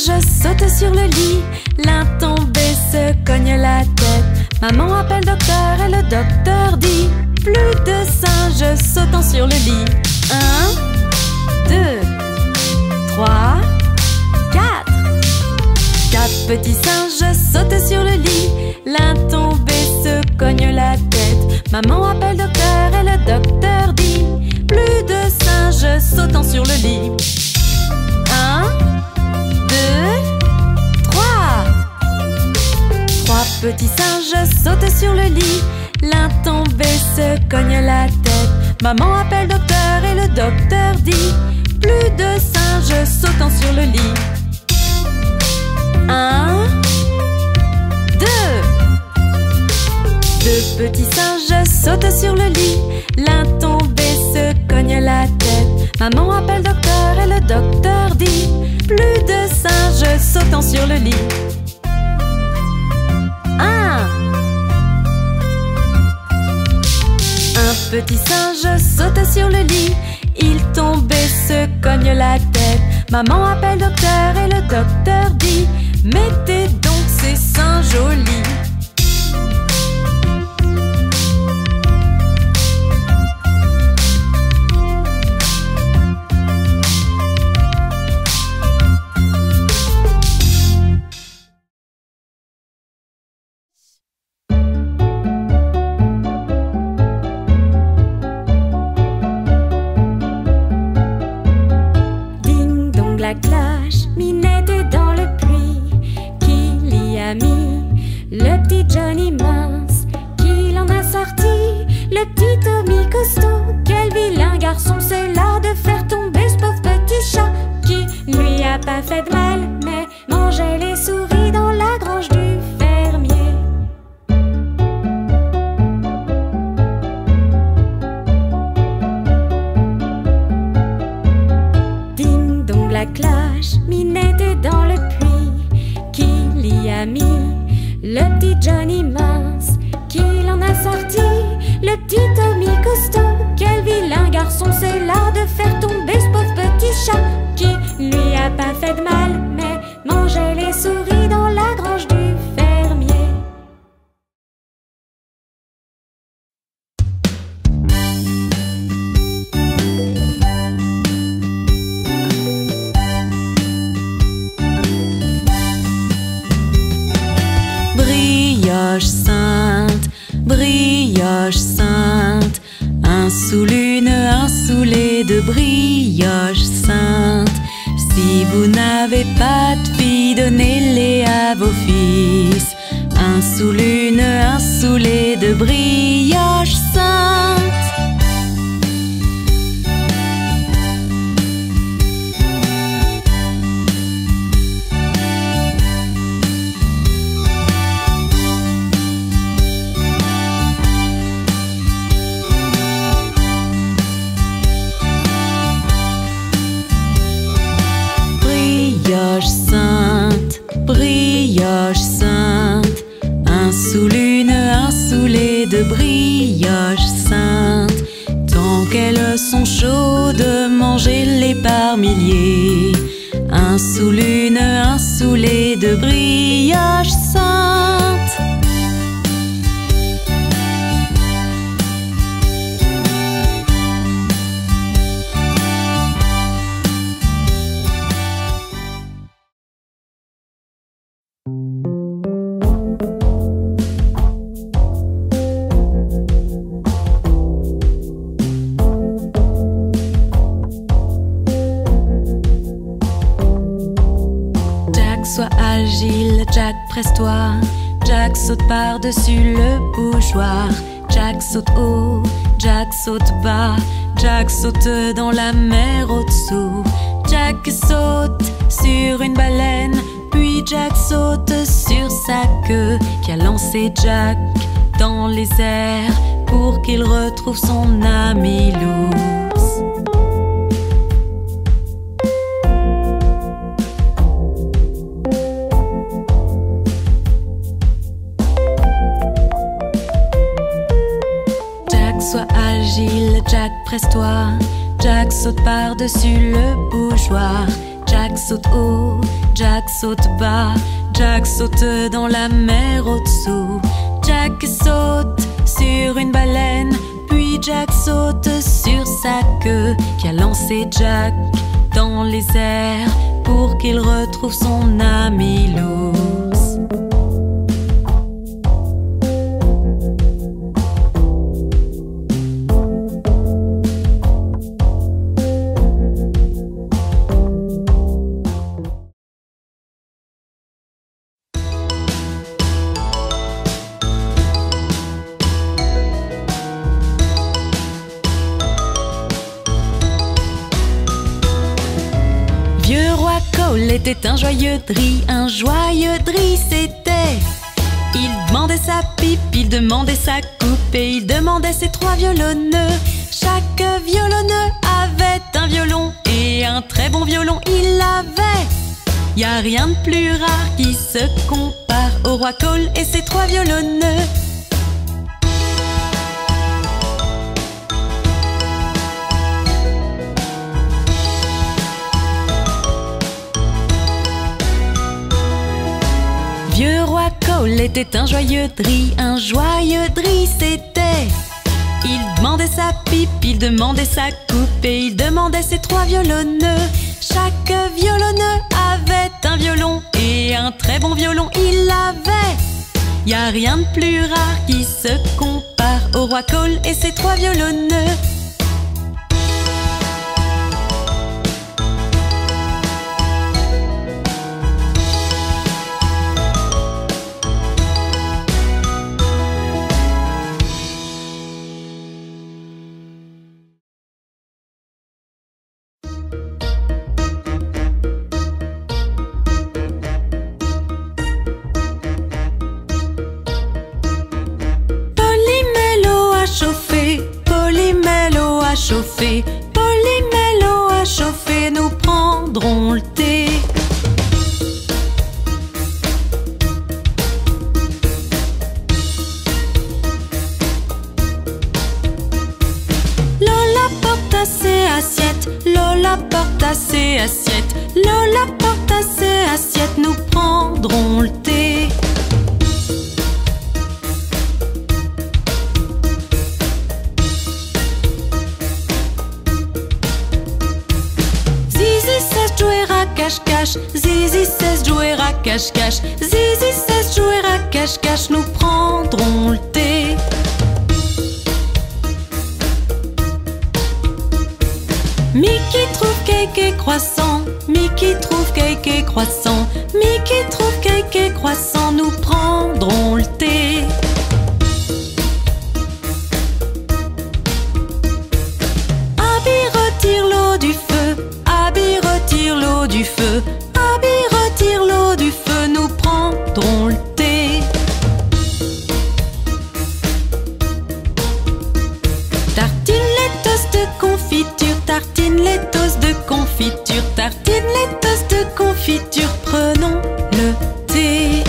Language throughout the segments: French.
singes sautent sur le lit. L'un tombé se cogne la tête. Maman appelle docteur et le docteur dit: plus de singes sautant sur le lit. 1, 2, 3, 4. 4 petits singes sautent sur le lit. L'un tombé se cogne la tête. Maman appelle docteur et le docteur dit: plus de singes sautant sur le lit. 1, 2, 3. 3 petits singes sautent sur le lit. L'un tombé se cogne la tête. Maman appelle docteur et le docteur dit: plus de singes sautant sur le lit. 1, 2. 2 petits singes sautent sur le lit. L'un tombé se cogne la tête. Maman appelle docteur et le docteur dit: plus de singes sautant sur le lit. 1. Un petit singe saute sur le lit. Il tombe et se cogne la tête. Maman appelle docteur et le docteur dit: mettez donc ces singes au lit. Presse-toi, Jack saute par-dessus le bougeoir. Jack saute haut, Jack saute bas, Jack saute dans la mer au-dessous. Jack saute sur une baleine, puis Jack saute sur sa queue qui a lancé Jack dans les airs pour qu'il retrouve son ami l'ours. Sois agile, Jack, presse-toi. Jack saute par-dessus le bougeoir. Jack saute haut, Jack saute bas, Jack saute dans la mer au-dessous. Jack saute sur une baleine, puis Jack saute sur sa queue qui a lancé Jack dans les airs pour qu'il retrouve son ami l'ours. Était un joyeux drille c'était. Il demandait sa pipe, il demandait sa coupe et il demandait ses 3 violonneux. Chaque violonneux avait un violon et un très bon violon il avait. Y a rien de plus rare qui se compare au roi Cole et ses 3 violonneux. Vieux roi Cole était un joyeux drille c'était. Il demandait sa pipe, il demandait sa coupe et il demandait ses 3 violonneux. Chaque violonneux avait un violon et un très bon violon il avait. Y a rien de plus rare qui se compare au roi Cole et ses 3 violonneux. Polymélo a chauffé, nous prendrons le thé. Lola porte à ses assiettes, Lola porte à ses assiettes, Lola porte à ses assiettes, nous prendrons le thé. Cache-cache, Zizi cesse jouer à cache-cache, Zizi cesse jouer à cache-cache, nous prendrons le thé. Mickey trouve cake et croissant, Mickey trouve cake et croissant, Mickey trouve cake et croissant, nous prendrons le thé. Abby retire l'eau du feu, Abby retire l'eau du feu, Abby retire l'eau du feu, nous prendrons le thé. Tartine les toasts de confiture, tartine les toasts de confiture, tartine les toasts de confiture, prenons le thé.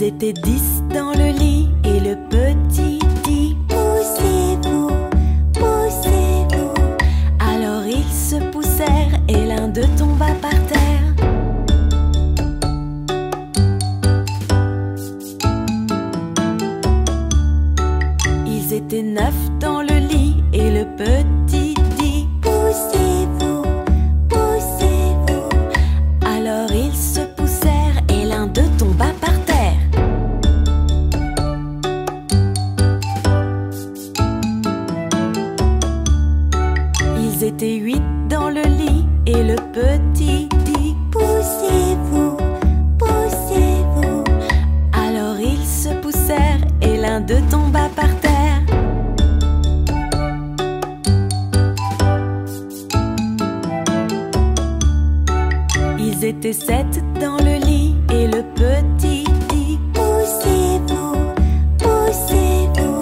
Ils étaient 10 dans le lit et le petit dit: poussez-vous, poussez-vous. Alors ils se poussèrent et l'un d'eux tomba par terre. Ils étaient 9 dans le lit et le petit dit: poussez-vous, poussez-vous. Alors ils se poussèrent et l'un d'eux tomba par terre. Ils étaient 8 dans le lit et le petit dit: poussez-vous, poussez-vous. Alors ils se poussèrent et l'un d'eux tomba par terre. Ils étaient 7 dans le lit et le petit dit: poussez-vous, poussez-vous.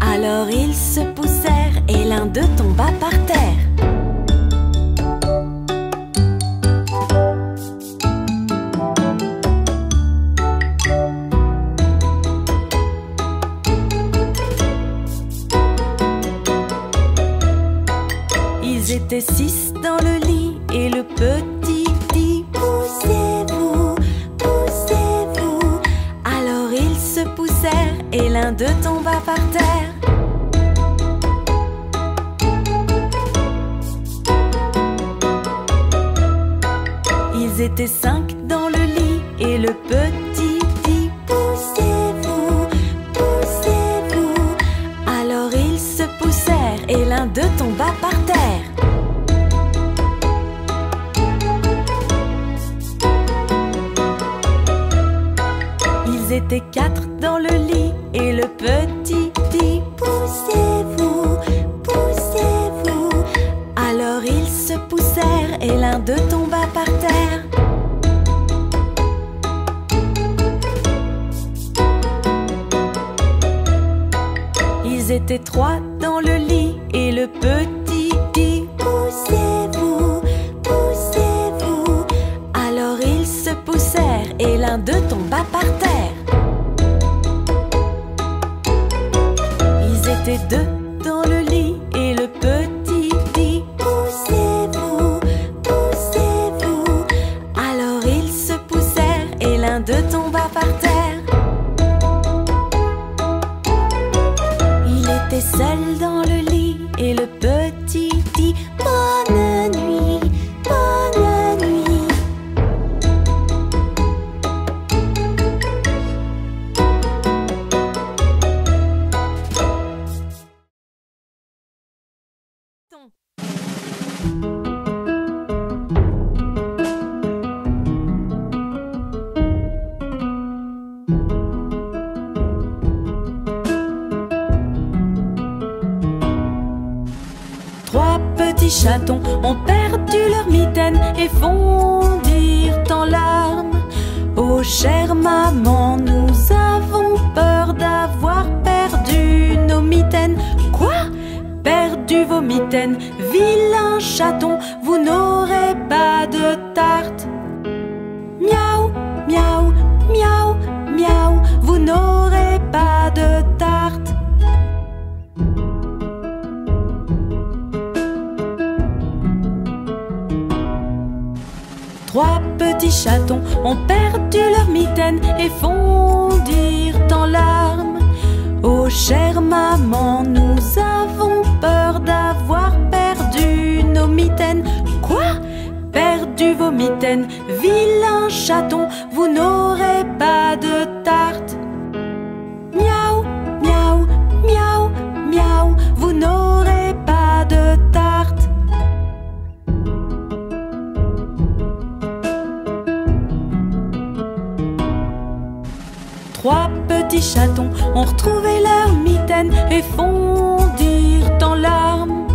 Alors ils se poussèrent et l'un d'eux tomba par terre. Ils étaient 6 dans le lit et le petit dit: poussez-vous, poussez-vous. Alors ils se poussèrent et l'un d'eux tomba par terre. Ils étaient 5 dans le lit et le petit dit: poussez-vous, poussez-vous. Alors ils se poussèrent et l'un d'eux tomba par terre. Ils étaient 4 dans le lit et le petit dit: poussez-vous, poussez-vous. Alors ils se poussèrent et l'un d'eux tomba par terre. Ils étaient 3 dans le lit et le petit dit: poussez-vous, poussez-vous. Alors ils se poussèrent et l'un d'eux tomba par terre. Ils étaient 2 dans le lit et le petit dit: poussez-vous, poussez-vous. Alors ils se poussèrent et l'un d'eux tomba par terre. Il était seul dans le lit et le petit dit: bonne nuit, bonne nuit. Trois petits chatons ont perdu leur mitaine et fondirent en larmes. Oh chère maman, nous avons peur d'avoir perdu nos mitaines. Quoi? Perdu vos mitaines? Vilain chaton, vous n'aurez pas de tarte. Miaou, miaou, miaou, miaou, vous n'aurez pas de tarte. Trois petits chatons ont perdu leur mitaine et fondirent en larmes. Oh chère maman, nous avons peur d'avoir perdu nos mitaines. Quoi? Perdu vos mitaines? Vilain chaton, vous n'aurez pas de tarte. Miaou, miaou, miaou, miaou, vous n'aurez pas de tarte. Trois petits chatons ont retrouvé leur mitaine et fondirent en larmes.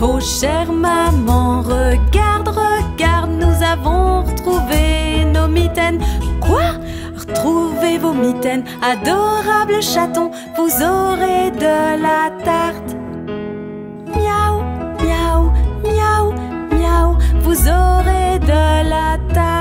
Oh chère maman, regarde, regarde, nous avons retrouvé nos mitaines. Quoi? Retrouvez vos mitaines, adorables chatons, vous aurez de la tarte. Miaou, miaou, miaou, miaou, vous aurez de la tarte.